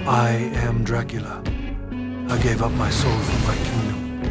I am Dracula. I gave up my soul for my kingdom.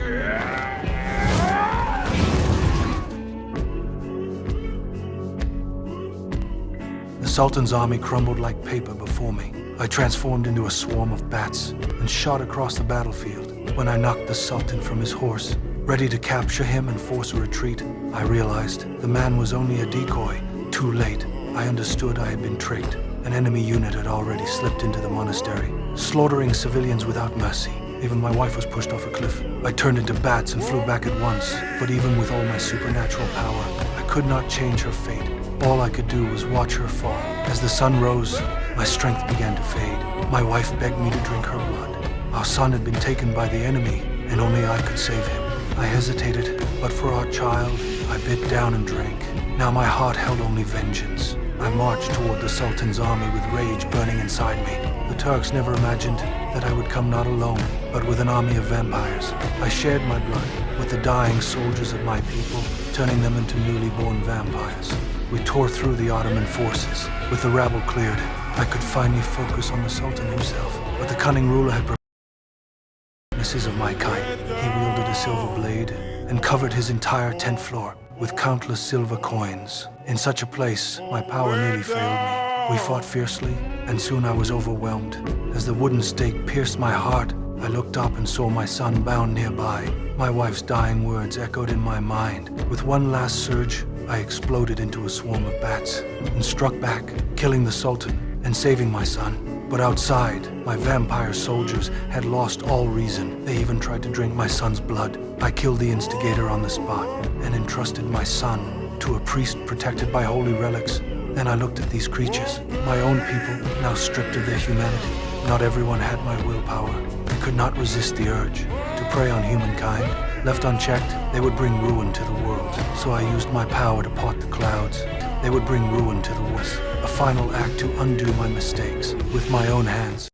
The Sultan's army crumbled like paper before me. I transformed into a swarm of bats and shot across the battlefield. When I knocked the Sultan from his horse, ready to capture him and force a retreat, I realized the man was only a decoy. Too late, I understood I had been tricked. An enemy unit had already slipped into the monastery, slaughtering civilians without mercy. Even my wife was pushed off a cliff. I turned into bats and flew back at once, but even with all my supernatural power, I could not change her fate. All I could do was watch her fall. As the sun rose, my strength began to fade. My wife begged me to drink her blood. Our son had been taken by the enemy, and only I could save him. I hesitated, but for our child, I bit down and drank. Now my heart held only vengeance. I marched toward the Sultan's army with rage burning inside me. The Turks never imagined that I would come not alone, but with an army of vampires. I shared my blood with the dying soldiers of my people, turning them into newly born vampires. We tore through the Ottoman forces. With the rabble cleared, I could finally focus on the Sultan himself. But the cunning ruler had witnesses of my kind. He wielded a silver blade and covered his entire 10th floor with countless silver coins. In such a place, my power nearly failed me. We fought fiercely, and soon I was overwhelmed. As the wooden stake pierced my heart, I looked up and saw my son bound nearby. My wife's dying words echoed in my mind. With one last surge, I exploded into a swarm of bats and struck back, killing the Sultan and saving my son. But outside, my vampire soldiers had lost all reason. They even tried to drink my son's blood. I killed the instigator on the spot and entrusted my son to a priest protected by holy relics. Then I looked at these creatures, my own people, now stripped of their humanity. Not everyone had my willpower. They could not resist the urge to prey on humankind. Left unchecked, they would bring ruin to the world. So I used my power to part the clouds. They would bring ruin to the woods. A final act to undo my mistakes with my own hands.